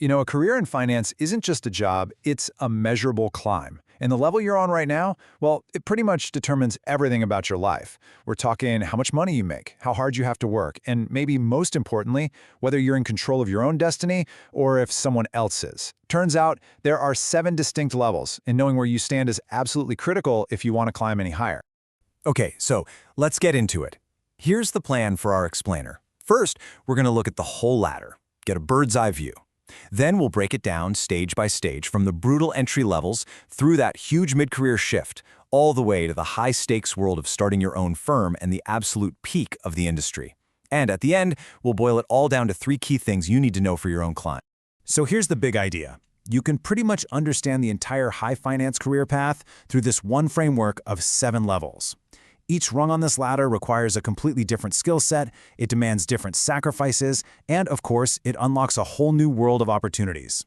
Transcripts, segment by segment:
A career in finance isn't just a job, it's a measurable climb. And the level you're on right now, well, it pretty much determines everything about your life. We're talking how much money you make, how hard you have to work, and maybe most importantly, whether you're in control of your own destiny or if someone else is. Turns out there are 7 distinct levels, and knowing where you stand is absolutely critical if you want to climb any higher. Okay, so let's get into it. Here's the plan for our explainer. First, we're going to look at the whole ladder, get a bird's eye view. Then we'll break it down stage by stage from the brutal entry levels through that huge mid-career shift, all the way to the high-stakes world of starting your own firm and the absolute peak of the industry. And at the end, we'll boil it all down to 3 key things you need to know for your own climb. So here's the big idea. You can pretty much understand the entire high finance career path through this one framework of 7 levels. Each rung on this ladder requires a completely different skill set, it demands different sacrifices, and of course, it unlocks a whole new world of opportunities.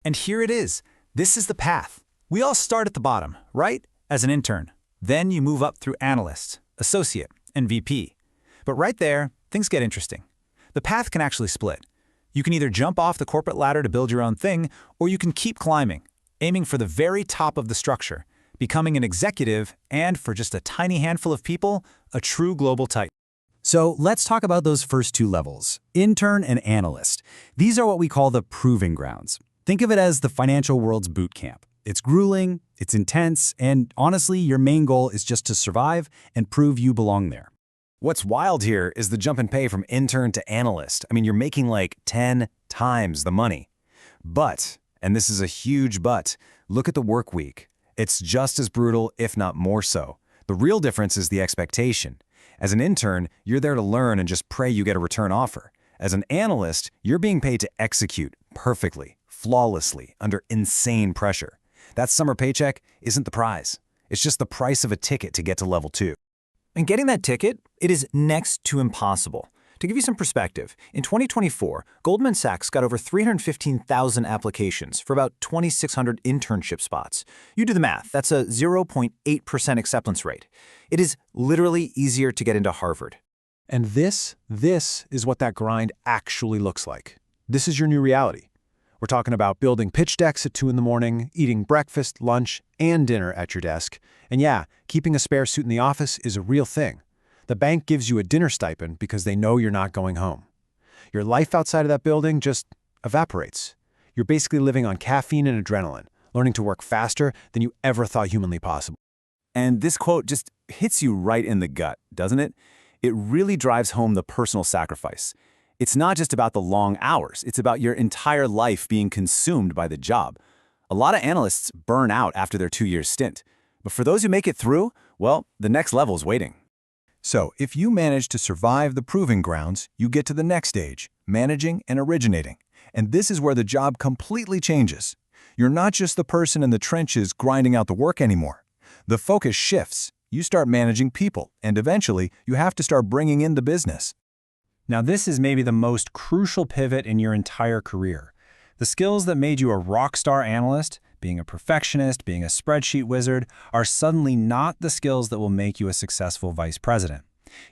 And here it is. This is the path. We all start at the bottom, right? As an intern. Then you move up through analyst, associate, and VP. But right there, things get interesting. The path can actually split. You can either jump off the corporate ladder to build your own thing, or you can keep climbing, aiming for the very top of the structure, becoming an executive, and for just a tiny handful of people, a true global titan. So let's talk about those first 2 levels, intern and analyst. These are what we call the proving grounds. Think of it as the financial world's boot camp. It's grueling, it's intense, and honestly, your main goal is just to survive and prove you belong there. What's wild here is the jump in pay from intern to analyst. You're making like 10 times the money. But, and this is a huge but, look at the work week. It's just as brutal, if not more so. The real difference is the expectation. As an intern, you're there to learn and just pray you get a return offer. As an analyst, you're being paid to execute perfectly, flawlessly, under insane pressure. That summer paycheck isn't the prize. It's just the price of a ticket to get to level 2. And getting that ticket, it is next to impossible. To give you some perspective, in 2024, Goldman Sachs got over 315,000 applications for about 2,600 internship spots. You do the math, that's a 0.8% acceptance rate. It is literally easier to get into Harvard. And this is what that grind actually looks like. This is your new reality. We're talking about building pitch decks at 2 in the morning, eating breakfast, lunch, and dinner at your desk. And yeah, keeping a spare suit in the office is a real thing. The bank gives you a dinner stipend because they know you're not going home. Your life outside of that building just evaporates. You're basically living on caffeine and adrenaline, learning to work faster than you ever thought humanly possible. And this quote just hits you right in the gut, doesn't it? It really drives home the personal sacrifice. It's not just about the long hours, it's about your entire life being consumed by the job. A lot of analysts burn out after their 2-year stint. But for those who make it through, well, the next level is waiting. So, if you manage to survive the proving grounds, you get to the next stage, managing and originating. And this is where the job completely changes. You're not just the person in the trenches grinding out the work anymore. The focus shifts. You start managing people, and eventually, you have to start bringing in the business. Now, this is maybe the most crucial pivot in your entire career. The skills that made you a rock star analyst, being a perfectionist, being a spreadsheet wizard, are suddenly not the skills that will make you a successful vice president.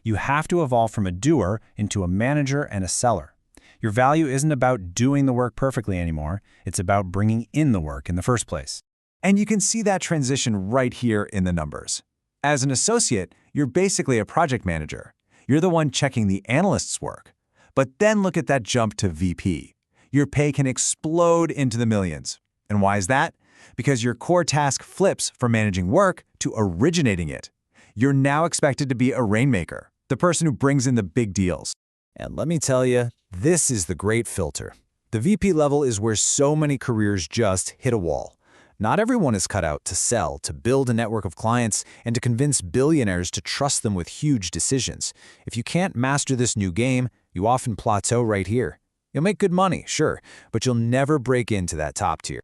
You have to evolve from a doer into a manager and a seller. Your value isn't about doing the work perfectly anymore, it's about bringing in the work in the first place. And you can see that transition right here in the numbers. As an associate, you're basically a project manager. You're the one checking the analyst's work. But then look at that jump to VP. Your pay can explode into the millions. And why is that? Because your core task flips from managing work to originating it. You're now expected to be a rainmaker, the person who brings in the big deals. And let me tell you, this is the great filter. The VP level is where so many careers just hit a wall. Not everyone is cut out to sell, to build a network of clients, and to convince billionaires to trust them with huge decisions. If you can't master this new game, you often plateau right here. You'll make good money, sure, but you'll never break into that top tier.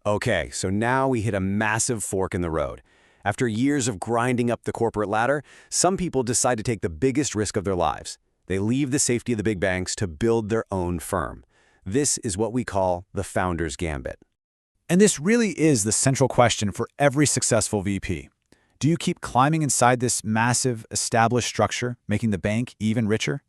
Okay, so now we hit a massive fork in the road. After years of grinding up the corporate ladder, some people decide to take the biggest risk of their lives. They leave the safety of the big banks to build their own firm. This is what we call the founder's gambit. And this really is the central question for every successful VP. Do you keep climbing inside this massive, established structure, making the bank even richer?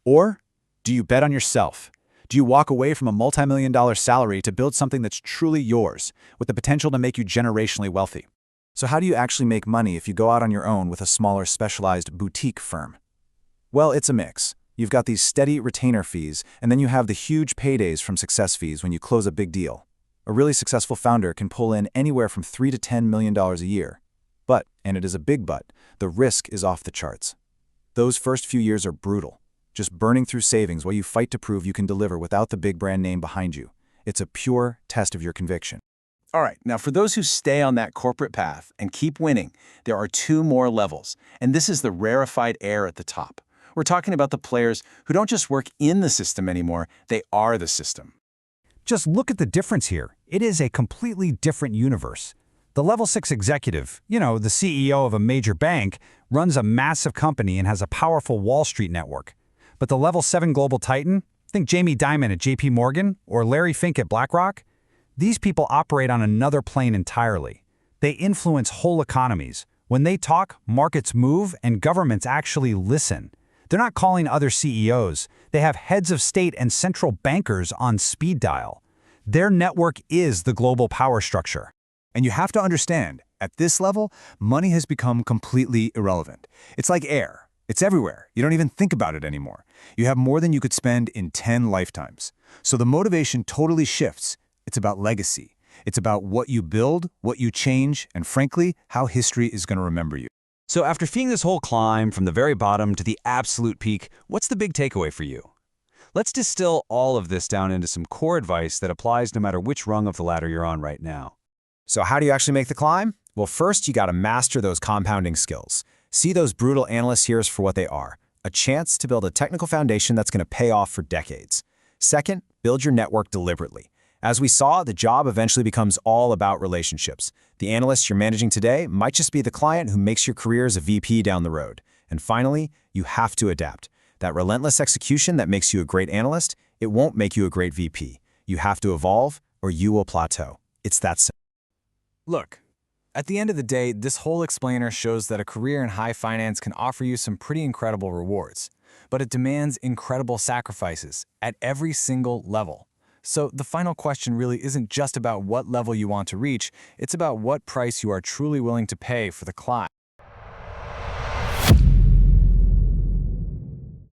Or do you bet on yourself? Do you walk away from a multi-million-dollar salary to build something that's truly yours, with the potential to make you generationally wealthy? So how do you actually make money if you go out on your own with a smaller, specialized boutique firm? Well, it's a mix. You've got these steady retainer fees, and then you have the huge paydays from success fees when you close a big deal. A really successful founder can pull in anywhere from $3 to $10 million a year. But, and it is a big but, the risk is off the charts. Those first few years are brutal, just burning through savings while you fight to prove you can deliver without the big brand name behind you. It's a pure test of your conviction. All right, now for those who stay on that corporate path and keep winning, there are 2 more levels, and this is the rarefied air at the top. We're talking about the players who don't just work in the system anymore, they are the system. Just look at the difference here. It is a completely different universe. The Level 6 executive, the CEO of a major bank, runs a massive company and has a powerful Wall Street network. But the Level 7 global titan, think Jamie Dimon at JP Morgan or Larry Fink at BlackRock, these people operate on another plane entirely. They influence whole economies. When they talk, markets move and governments actually listen. They're not calling other CEOs. They have heads of state and central bankers on speed dial. Their network is the global power structure. And you have to understand, at this level, money has become completely irrelevant. It's like air. It's everywhere. You don't even think about it anymore. You have more than you could spend in 10 lifetimes. So the motivation totally shifts. It's about legacy. It's about what you build, what you change, and frankly, how history is going to remember you. So after seeing this whole climb from the very bottom to the absolute peak, what's the big takeaway for you? Let's distill all of this down into some core advice that applies no matter which rung of the ladder you're on right now. So how do you actually make the climb? Well, first, you got to master those compounding skills. See those brutal analyst years for what they are, a chance to build a technical foundation that's going to pay off for decades. Second, build your network deliberately. As we saw, the job eventually becomes all about relationships. The analyst you're managing today might just be the client who makes your career as a VP down the road. And finally, you have to adapt. That relentless execution that makes you a great analyst, it won't make you a great VP. You have to evolve or you will plateau. It's that simple. Look, at the end of the day, this whole explainer shows that a career in high finance can offer you some pretty incredible rewards, but it demands incredible sacrifices at every single level. So the final question really isn't just about what level you want to reach, it's about what price you are truly willing to pay for the climb.